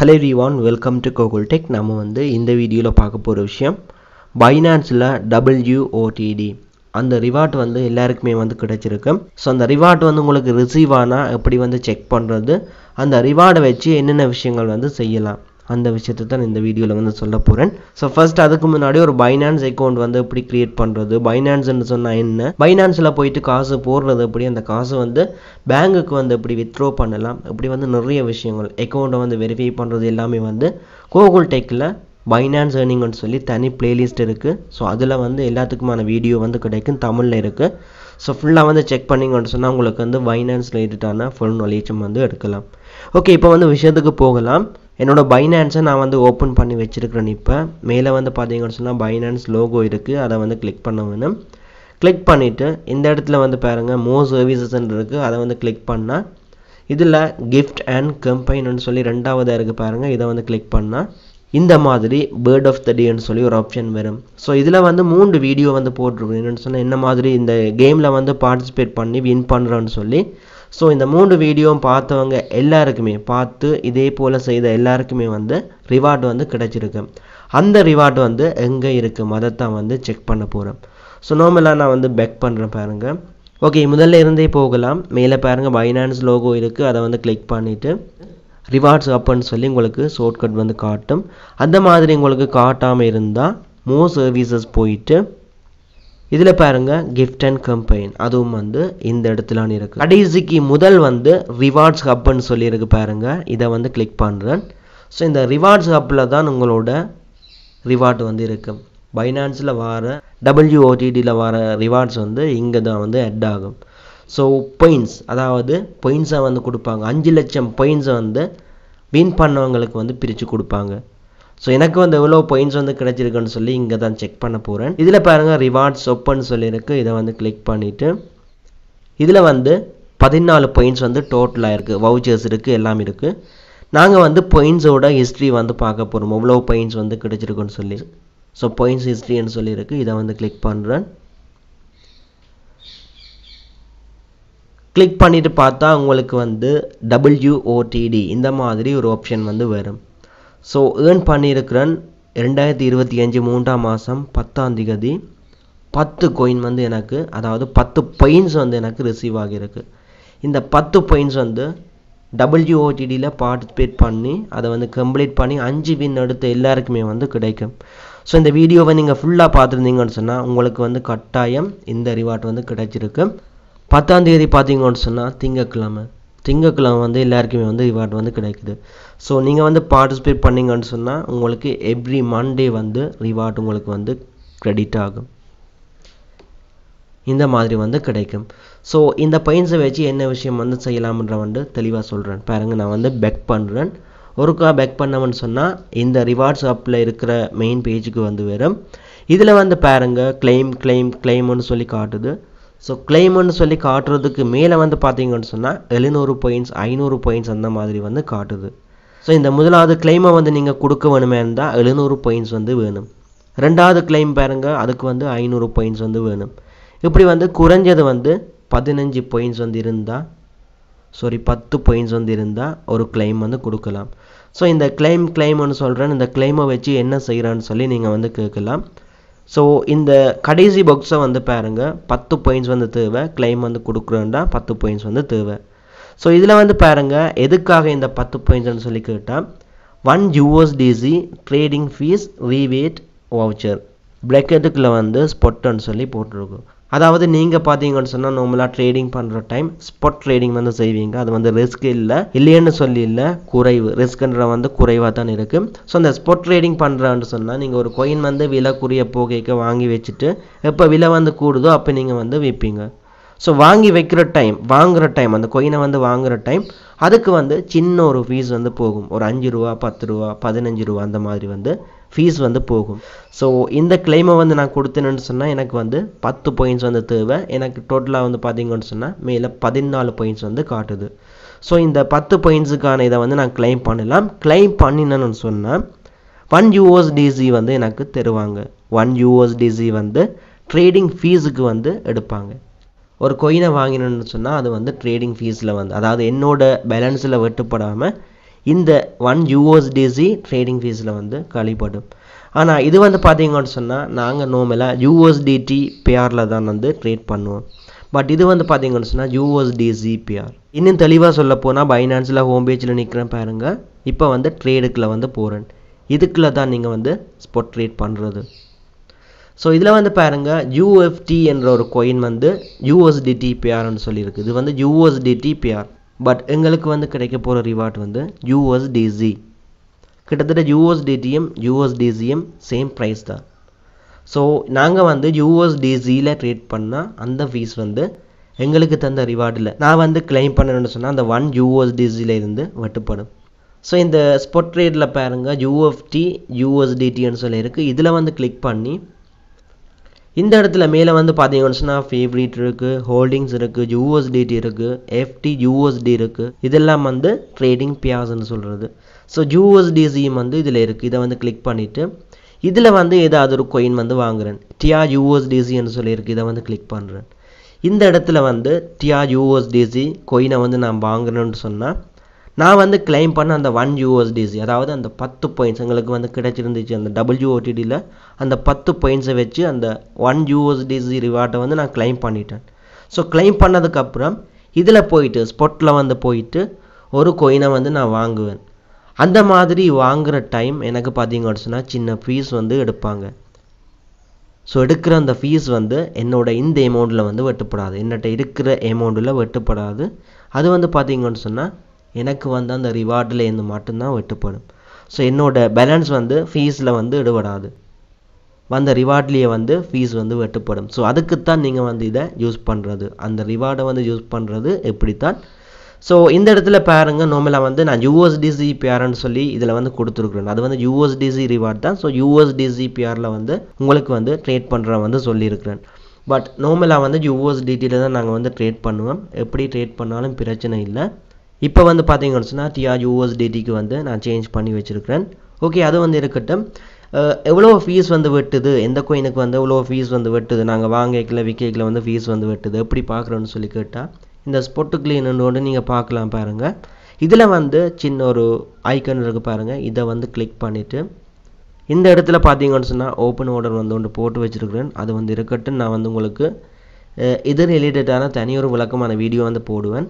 Hello everyone, welcome to Google Tech. நாம வந்து இந்த வீடியோல பார்க்க போற விஷயம் Binanceல WOTD அந்த ரிவார்ட் வந்து எல்லாருக்குமே வந்து கிடைச்சிருக்கு. சோ அந்த ரிவார்ட் வந்து உங்களுக்கு ரிசீவ் ஆனா எப்படி வந்து செக் பண்றது, அந்த ரிவார்டை வச்சு என்னென்ன விஷயங்கள் வந்து செய்யலாம் அந்த விஷயத்தை தான் இந்த வீடியோல வந்து சொல்ல போறேன். சோ ஃபர்ஸ்ட் அதுக்கு முன்னாடி ஒரு Binance அக்கவுண்ட் வந்து எப்படி கிரியேட் பண்றது, Binance ன்னு சொன்னா என்ன, Binanceல போயிட்டு காசு போடுறது எப்படி, அந்த காசு வந்து பேங்க்குக்கு வந்து எப்படி வித்ட்ரா பண்ணலாம், இப்படி வந்து நிறைய விஷயங்கள் அக்கவுண்ட்டை வந்து வெரிஃபை பண்றது எல்லாமே வந்து Google Techல Binance earning ன்னு சொல்லி தனி பிளேலிஸ்ட் இருக்கு. ஸோ அதில் வந்து எல்லாத்துக்குமான வீடியோ வந்து கிடைக்கும், தமிழில் இருக்கு. ஸோ ஃபுல்லாக வந்து செக் பண்ணிங்கன்னு சொன்னால் உங்களுக்கு வந்து Binance ரிலேட்டடான ஃபுல் நாலேஜும் வந்து எடுக்கலாம். ஓகே, இப்போ வந்து விஷயத்துக்கு போகலாம். என்னோட Binance-ஐ நான் வந்து ஓப்பன் பண்ணி வச்சிருக்கிறேன். இப்போ மேலே வந்து பார்த்தீங்கன்னு சொன்னால் Binance லோகோ இருக்குது, அதை வந்து கிளிக் பண்ண வேணும். கிளிக் பண்ணிவிட்டு இந்த இடத்துல வந்து பாருங்கள் மோர் சர்வீசஸ்ன்னு இருக்குது, அதை வந்து கிளிக் பண்ணால் இதில் கிஃப்ட் அண்ட் கம்பைன்னு சொல்லி ரெண்டாவதாக இருக்குது பாருங்கள், இதை வந்து கிளிக் பண்ணால் இந்த மாதிரி பேர்ட் ஆஃப் த டேன்னு சொல்லி ஒரு ஆப்ஷன் வரும். ஸோ இதில் வந்து 3 வீடியோ வந்து போட்டிருக்கோம். என்னென்னு சொன்னால் என்ன மாதிரி இந்த கேமில் வந்து பார்ட்டிசிபேட் பண்ணி வின் பண்ணுறோன்னு சொல்லி. ஸோ இந்த 3 வீடியோவும் பார்த்தவங்க எல்லாருக்குமே, பார்த்து இதே போல் செய்த எல்லாருக்குமே வந்து ரிவார்டு வந்து கிடைச்சிருக்கு. அந்த ரிவார்டு வந்து எங்கே இருக்குது அதைத்தான் வந்து செக் பண்ண போகிறேன். ஸோ நார்மலாக நான் வந்து பேக் பண்ணுறேன் பாருங்கள். ஓகே, முதல்ல இருந்தே போகலாம். மேலே பாருங்கள் Binance லோகோ இருக்குது, அதை வந்து கிளிக் பண்ணிவிட்டு ரிவார்ட்ஸ் அப்புன்னு சொல்லி உங்களுக்கு ஷார்ட்கட் வந்து காட்டும். அந்த மாதிரி உங்களுக்கு காட்டாமல் இருந்தால் மோர் சர்வீசஸ் போயிட்டு இதில் பாருங்கள் கிஃப்ட் அண்ட் கம்பைன், அதுவும் வந்து இந்த இடத்துல இருக்குது. கடைசிக்கு முதல் வந்து ரிவார்ட்ஸ் ஹப்னு சொல்லியிருக்கு பாருங்கள், இதை வந்து கிளிக் பண்ணுறேன். ஸோ இந்த ரிவார்ட்ஸ் ஹப்பில் தான் உங்களோட ரிவார்டு வந்து இருக்குது. Binanceல வர WOTDல வர ரிவார்ட்ஸ் வந்து இங்கே தான் வந்து ஆட் ஆகும். ஸோ பாயிண்ட்ஸ், அதாவது பாயிண்ட்ஸை வந்து கொடுப்பாங்க. 5 லட்சம் பாயிண்ட்ஸை வந்து வின் பண்ணவங்களுக்கு வந்து பிரித்து கொடுப்பாங்க. ஸோ எனக்கு வந்து எவ்வளோ பாயிண்ட்ஸ் வந்து கிடைச்சிருக்குன்னு சொல்லி இங்கே தான் செக் பண்ண போகிறேன். இதில் பாருங்கள் ரிவார்ட்ஸ் ஓப்பன் சொல்லியிருக்கு, இதை வந்து கிளிக் பண்ணிவிட்டு இதில் வந்து 14 பாயிண்ட்ஸ் வந்து டோட்டலாக இருக்குது, வவுச்சர்ஸ் இருக்குது, எல்லாம் இருக்குது. நாங்கள் வந்து பாயிண்ட்ஸோட ஹிஸ்ட்ரி வந்து பார்க்க போகிறோம், எவ்வளோ பாயிண்ட்ஸ் வந்து கிடைச்சிருக்குன்னு சொல்லி. ஸோ பாயிண்ட்ஸ் ஹிஸ்ட்ரின்னு சொல்லியிருக்கு, இதை வந்து கிளிக் பண்ணுறேன். கிளிக் பண்ணிவிட்டு பார்த்தா உங்களுக்கு வந்து WOTD இந்த மாதிரி ஒரு ஆப்ஷன் வந்து வரும். ஸோ ஏர்ன் பண்ணியிருக்கிறேன் 2025 3ஆம் மாதம் 10ஆம் தேதி 10 coin வந்து எனக்கு, அதாவது 10 பாயிண்ட்ஸ் வந்து எனக்கு ரிசீவ் ஆகியிருக்கு. இந்த 10 பாயிண்ட்ஸ் வந்து WOTDயில் பார்ட்டிசிபேட் பண்ணி அதை வந்து கம்ப்ளீட் பண்ணி 5 வின் எடுத்த எல்லாருக்குமே வந்து கிடைக்கும். ஸோ இந்த வீடியோவை நீங்கள் ஃபுல்லாக பார்த்துருந்தீங்கன்னு சொன்னால் உங்களுக்கு வந்து கட்டாயம் இந்த ரிவார்ட் வந்து கிடைச்சிருக்கு. 10ஆம் தேதி பார்த்தீங்கன்னு சொன்னால் திங்கக்கிழமை வந்து எல்லாருக்குமே வந்து ரிவார்டு வந்து கிடைக்குது. ஸோ நீங்கள் வந்து பார்ட்டிசிபேட் பண்ணிங்கன்னு சொன்னால் உங்களுக்கு எவ்ரி மண்டே வந்து ரிவார்டு உங்களுக்கு வந்து கிரெடிட் ஆகும், இந்த மாதிரி வந்து கிடைக்கும். ஸோ இந்த பாயிண்ட்ஸை வச்சு என்ன விஷயம் வந்து செய்யலாம்ன்ற வந்து தெளிவாக சொல்கிறேன் பாருங்கள். நான் வந்து பேக் பண்ணுறேன். ஒருக்கா பேக் பண்ணவன்னு சொன்னால் இந்த ரிவார்ட்ஸ் ஆப்பில் இருக்கிற மெயின் பேஜுக்கு வந்து வரும். இதில் வந்து பாருங்கள் கிளைம்னு சொல்லி காட்டுது. ஸோ கிளைம்னு சொல்லி காட்டுறதுக்கு மேலே வந்து பார்த்தீங்கன்னு சொன்னால் 700 பாயிண்ட்ஸ் 500 பாயிண்ட்ஸ் அந்த மாதிரி வந்து காட்டுது. ஸோ இந்த முதலாவது கிளைமை வந்து நீங்கள் கொடுக்க வேணுமே இருந்தால் 700 பாயிண்ட்ஸ் வந்து வேணும். ரெண்டாவது கிளைம் பாருங்கள், அதுக்கு வந்து 500 பாயிண்ட்ஸ் வந்து வேணும். இப்படி வந்து குறைஞ்சது வந்து 15 பாயிண்ட்ஸ் வந்து இருந்தால், 10 பாயிண்ட்ஸ் வந்து இருந்தால் ஒரு கிளைம் வந்து கொடுக்கலாம். ஸோ இந்த கிளைம்னு சொல்கிறேன். இந்த கிளைமை வச்சு என்ன செய்கிறான்னு சொல்லி நீங்கள் வந்து கேட்கலாம். ஸோ இந்த கடைசி பாக்ஸை வந்து பாருங்கள், 10 பாயிண்ட்ஸ் வந்து தேவை, கிளைம் வந்து கொடுக்குறேன்டா 10 பாயிண்ட்ஸ் வந்து தேவை. ஸோ இதில் வந்து பாருங்கள் எதுக்காக இந்த 10 பாயிண்ட்ஸ்னு சொல்லி கேட்டால் 1 USDC ட்ரேடிங் ஃபீஸ் ரீவேட் வவுச்சர் ப்ராக்கெட்டுக்குள்ளே வந்து ஸ்பாட்னு சொல்லி போட்டிருக்கும். அதாவது நீங்கள் பார்த்தீங்கன்னு சொன்னால் நார்மலாக ட்ரேடிங் பண்ணுற டைம் ஸ்பாட் ட்ரேடிங் வந்து செய்வீங்க. அது வந்து ரிஸ்க் இல்லைன்னு சொல்லி இல்லை, குறைவு ரிஸ்க்ன்ற வந்து குறைவாக தான் இருக்குது. ஸோ அந்த ஸ்பாட் ட்ரேடிங் பண்ணுறான்னு சொன்னால் நீங்கள் ஒரு coin வந்து விலை குறிய போகைக்கு வாங்கி வச்சுட்டு எப்போ விலை வந்து கூடுதோ அப்போ நீங்கள் வந்து விற்பீங்க. ஸோ வாங்கி வைக்கிற டைம், வாங்குகிற டைம், அந்த coin-ஐ வந்து வாங்குகிற டைம் அதுக்கு வந்து சின்ன ஒரு ஃபீஸ் வந்து போகும். ஒரு 5 ரூபா 10 ரூபா 15 ரூபா அந்த மாதிரி வந்து ஃபீஸ் வந்து போகும். ஸோ இந்த கிளைமை வந்து நான் கொடுத்தேன்னு சொன்னால் எனக்கு வந்து 10 பாயிண்ட்ஸ் வந்து தேவை. எனக்கு டோட்டலாக வந்து பார்த்தீங்கன்னு சொன்னால் மேலே 14 பாயிண்ட்ஸ் வந்து காட்டுது. ஸோ இந்த 10 பாயிண்ட்ஸுக்கான இதை வந்து நான் கிளைம் பண்ணலாம். கிளைம் பண்ணினேன்னு சொன்னால் 1 USDC வந்து எனக்கு தருவாங்க. 1 USDC வந்து ட்ரேடிங் ஃபீஸுக்கு வந்து எடுப்பாங்க. ஒரு coin-ஐ வாங்கினேன்னு சொன்னால் அது வந்து ட்ரேடிங் ஃபீஸில் வந்து, அதாவது என்னோட பேலன்ஸில் வெட்டுப்படாமல் இந்த 1 USDC ட்ரேடிங் ஃபீஸில் வந்து கழிப்படும். ஆனால் இது வந்து பார்த்தீங்கன்னு சொன்னால் நாங்கள் நார்மலாக USDT பேரில் தான் வந்து ட்ரேட் பண்ணுவோம். பட் இது வந்து பார்த்தீங்கன்னு சொன்னால் USDC பேர். இன்னும் தெளிவாக சொல்ல போனால் பைனான்ஸில் ஹோம் பேஜில் நிற்கிறேன் பாருங்கள். இப்போ வந்து ட்ரேடுக்குள்ள வந்து போகிறேன். இதுக்குள்ள தான் நீங்கள் வந்து ஸ்பாட் ட்ரேட் பண்ணுறது. ஸோ இதில் வந்து பாருங்கள் UFT என்ற ஒரு coin வந்து USDT பேர்னு சொல்லியிருக்கு. இது வந்து USDT பேர். பட் எங்களுக்கு வந்து கிடைக்க போகிற ரிவார்ட் வந்து USDC. கிட்டத்தட்ட USDTயும் USDCயும் சேம் ப்ரைஸ் தான். ஸோ நாங்கள் வந்து USDCயில் ட்ரேட் பண்ணால் அந்த ஃபீஸ் வந்து எங்களுக்கு தந்த ரிவார்டில் நான் வந்து கிளைம் பண்ணணும்னு சொன்னால் அந்த 1 USDCயில் இருந்து வெட்டுப்படும். ஸோ இந்த ஸ்பாட் ட்ரேடில் பாருங்கள் UFT USDTன்னு சொல்லியிருக்கு. இதில் வந்து கிளிக் பண்ணி இந்த இடத்துல மேலே வந்து பார்த்தீங்கன்னு சொன்னால் ஃபேவரட் இருக்குது, ஹோல்டிங்ஸ் இருக்குது, USDT இருக்குது, FT USD இருக்குது. இதெல்லாம் வந்து ட்ரேடிங் பியாஸ்ன்னு சொல்கிறது. ஸோ USDCயும் வந்து இதில் இருக்குது. இதை வந்து கிளிக் பண்ணிவிட்டு இதில் வந்து ஏதாவது ஒரு coin வந்து வாங்குறேன். TIA USDCன்னு சொல்லியிருக்கு. இதை வந்து கிளிக் பண்ணுறேன். இந்த இடத்துல வந்து TIA USDC coinனை வந்து நான் வாங்குறேன்னு சொன்னால் நான் வந்து கிளைம் பண்ண அந்த 1 USDC அதாவது அந்த 10 பாயிண்ட்ஸ் எங்களுக்கு வந்து கிடைச்சிருந்துச்சு அந்த WOTDயில் அந்த 10 பாயிண்ட்ஸை வச்சு அந்த 1 USDC ரிவார்டை வந்து நான் கிளைம் பண்ணிட்டேன். ஸோ கிளைம் பண்ணதுக்கப்புறம் இதில் போயிட்டு ஸ்பாட்டில் வந்து போயிட்டு ஒரு coinனை வந்து நான் வாங்குவேன். அந்த மாதிரி வாங்குகிற டைம் எனக்கு பார்த்தீங்கன்னு சொன்னால் சின்ன ஃபீஸ் வந்து எடுப்பாங்க. ஸோ எடுக்கிற அந்த ஃபீஸ் வந்து என்னோட இந்த அமௌண்ட்டில் வந்து வெட்டுப்படாது, என்னட்ட இருக்கிற அமௌண்ட்டில் வெட்டுப்படாது. அது வந்து பார்த்தீங்கன்னு சொன்னால் எனக்கு வந்து அந்த ரிவார்டில் இருந்து மட்டும்தான் வெட்டுப்படும். ஸோ என்னோட பேலன்ஸ் வந்து ஃபீஸில் வந்து எடுபடாது, வந்த ரிவார்ட்லேயே வந்து ஃபீஸ் வந்து வெட்டுப்படும். ஸோ அதுக்குத்தான் நீங்கள் வந்து இதை யூஸ் பண்ணுறது, அந்த ரிவார்டை வந்து யூஸ் பண்ணுறது எப்படித்தான். ஸோ இந்த இடத்துல பாருங்கள் நார்மலாக வந்து நான் USDC பேர்னு சொல்லி இதில் வந்து கொடுத்துருக்குறேன். அது வந்து USDC ரிவார்ட் தான். ஸோ USDC பேரில் வந்து உங்களுக்கு வந்து ட்ரேட் பண்ணுற வந்து சொல்லியிருக்கிறேன். பட் நார்மலாக வந்து USDTயில் தான் நாங்கள் வந்து ட்ரேட் பண்ணுவோம். எப்படி ட்ரேட் பண்ணாலும் பிரச்சனை இல்லை. இப்போ வந்து பார்த்தீங்கன்னு சொன்னால் TIA USDTக்கு வந்து நான் சேஞ்ச் பண்ணி வச்சுருக்கிறேன். ஓகே, அது வந்து இருக்கட்டும். எவ்வளோ ஃபீஸ் வந்து வெட்டுது, எந்த கோயினுக்கு வந்து எவ்வளோ ஃபீஸ் வந்து வெட்டுது, நாங்கள் வாங்கிக்கல விற்கல வந்து ஃபீஸ் வந்து வெட்டுது எப்படி பார்க்குறோன்னு சொல்லி கேட்டால் இந்த ஸ்பாட்டுக்குள்ளே என்னென்னு நீங்கள் பார்க்கலாம் பாருங்கள். இதில் வந்து சின்ன ஒரு ஐக்கன் இருக்குது பாருங்கள். இதை வந்து கிளிக் பண்ணிவிட்டு இந்த இடத்துல பார்த்தீங்கன்னு சொன்னால் ஓப்பன் ஆர்டர் வந்து ஒன்று போட்டு வச்சுருக்கிறேன். அது வந்து இருக்கட்டும். நான் வந்து உங்களுக்கு இது ரிலேட்டடான தனியொரு விளக்கமான வீடியோ வந்து போடுவேன்.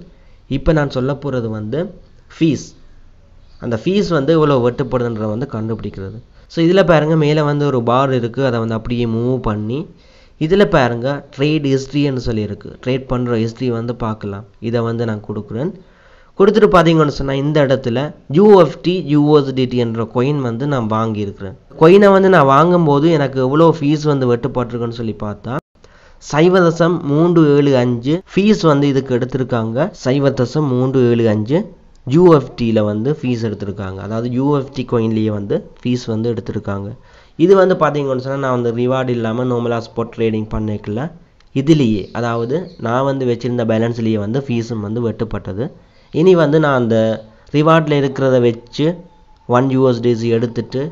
இப்போ நான் சொல்ல போகிறது வந்து ஃபீஸ், அந்த ஃபீஸ் வந்து இவ்வளோ வெட்டுப்படுதுன்ற வந்து கண்டுபிடிக்கிறது. ஸோ இதில் பாருங்கள் மேலே வந்து ஒரு பார் இருக்குது. அதை வந்து அப்படியே மூவ் பண்ணி இதில் பாருங்கள் ட்ரேட் ஹிஸ்ட்ரின்னு சொல்லியிருக்கு. ட்ரேட் பண்ணுற ஹிஸ்ட்ரி வந்து பார்க்கலாம். இதை வந்து நான் கொடுக்குறேன். கொடுத்துட்டு பார்த்தீங்கன்னு சொன்னால் இந்த இடத்துல UFT USDT என்ற coin வந்து நான் வாங்கியிருக்கிறேன். coinனை வந்து நான் வாங்கும்போது எனக்கு எவ்வளோ ஃபீஸ் வந்து வெட்டுப்பட்டிருக்குன்னு சொல்லி பார்த்தா 0.375 ஃபீஸ் வந்து இதுக்கு எடுத்திருக்காங்க. 0.375 UFTயில் வந்து ஃபீஸ் எடுத்திருக்காங்க. அதாவது UFT coinலேயே வந்து ஃபீஸ் வந்து எடுத்திருக்காங்க. இது வந்து பார்த்தீங்கன்னு சொன்னால் நான் வந்து ரிவார்டு இல்லாமல் நார்மலாக ஸ்பாட் ட்ரேடிங் பண்ணிக்கல. இதுலேயே அதாவது நான் வந்து வச்சுருந்த பேலன்ஸ்லேயே வந்து ஃபீஸும் வந்து வெட்டுப்பட்டது. இனி வந்து நான் அந்த ரிவார்டில் இருக்கிறத வச்சு 1 USDC எடுத்துட்டு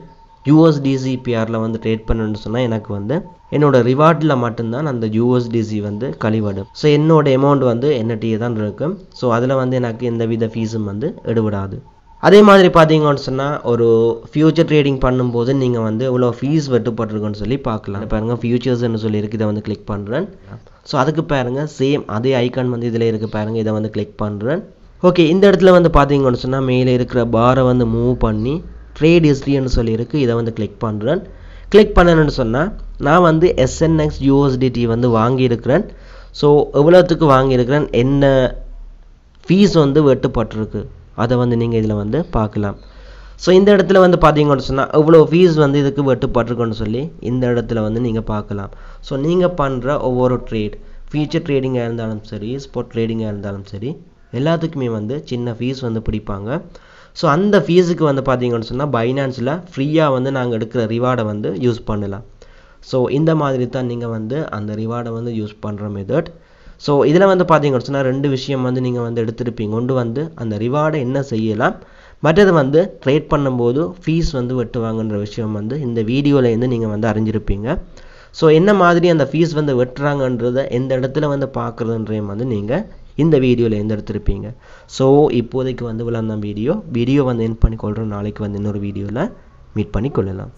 USDC பேரில் வந்து ட்ரேட் பண்ணணும்னு சொன்னால் எனக்கு வந்து என்னோட ரிவார்டில் மட்டும்தான் அந்த USDC வந்து கழிவடும். ஸோ என்னோட அமௌண்ட் வந்து என்னட்டியே தான் இருக்கும். ஸோ அதில் வந்து எனக்கு எந்த வித ஃபீஸும் வந்து எடுபடாது. அதே மாதிரி பார்த்தீங்கன்னு சொன்னால் ஒரு ஃபியூச்சர் ட்ரேடிங் பண்ணும்போது நீங்கள் வந்து இவ்வளோ ஃபீஸ் வெட்டுப்பட்டிருக்குன்னு சொல்லி பார்க்கலாம். பாருங்கள் ஃபியூச்சர்ஸ்ன்னு சொல்லியிருக்கு. இதை வந்து கிளிக் பண்ணுறேன். ஸோ அதுக்கு பாருங்கள் சேம் அதே ஐக்கான் வந்து இதில் இருக்குது பாருங்கள். இதை வந்து கிளிக் பண்ணுறேன். ஓகே, இந்த இடத்துல வந்து பார்த்தீங்கன்னு சொன்னால் மேலே இருக்கிற பாரை வந்து மூவ் பண்ணி ட்ரேட் ஹிஸ்ட்ரின்னு சொல்லியிருக்கு. இதை வந்து கிளிக் பண்ணுறேன். கிளிக் பண்ணணுன்னு சொன்னால் நான் வந்து SNX USDT வந்து வாங்கியிருக்கிறேன். ஸோ எவ்வளோத்துக்கு வாங்கியிருக்கிறேன், என்ன ஃபீஸ் வந்து வெட்டுப்பட்டிருக்கு அதை வந்து நீங்கள் இதில் வந்து பார்க்கலாம். ஸோ இந்த இடத்துல வந்து பார்த்தீங்கன்னு சொன்னால் எவ்வளோ ஃபீஸ் வந்து இதுக்கு வெட்டுப்பட்டிருக்குன்னு சொல்லி இந்த இடத்துல வந்து நீங்கள் பார்க்கலாம். ஸோ நீங்கள் பண்ணுற ஒவ்வொரு ட்ரேட், ஃபியூச்சர் ட்ரேடிங்காக இருந்தாலும் சரி, ஸ்பாட் ட்ரேடிங்காக இருந்தாலும் சரி, எல்லாத்துக்குமே வந்து சின்ன ஃபீஸ் வந்து பிடிப்பாங்க. ஸோ அந்த ஃபீஸுக்கு வந்து பார்த்தீங்கன்னு சொன்னால் பைனான்ஸில் ஃப்ரீயாக வந்து நாங்கள் எடுக்கிற ரிவார்டை வந்து யூஸ் பண்ணலாம். ஸோ இந்த மாதிரி தான் நீங்கள் வந்து அந்த ரிவார்டை வந்து யூஸ் பண்ணுற மெத்தட். ஸோ இதில் வந்து பார்த்தீங்கன்னு சொன்னால் 2 விஷயம் வந்து நீங்கள் வந்து எடுத்துருப்பீங்க. ஒன்று வந்து அந்த ரிவார்டை என்ன செய்யலாம், மற்றது வந்து ட்ரேட் பண்ணும்போது ஃபீஸ் வந்து வெட்டுவாங்கன்ற விஷயம் வந்து இந்த வீடியோவிலேருந்து நீங்கள் வந்து அறிஞ்சிருப்பீங்க. ஸோ என்ன மாதிரி அந்த ஃபீஸ் வந்து வெட்டுறாங்கன்றதை எந்த இடத்துல வந்து பார்க்குறதுன்றையும் வந்து நீங்கள் இந்த வீடியோவில் எடுத்திருப்பீங்க. ஸோ இப்போதைக்கு வந்து விளாட்ன வீடியோ வந்து என் பண்ணிக்கொள்கிறோம். நாளைக்கு வந்து இன்னொரு வீடியோவில் மீட் பண்ணிக்கொள்ளலாம்.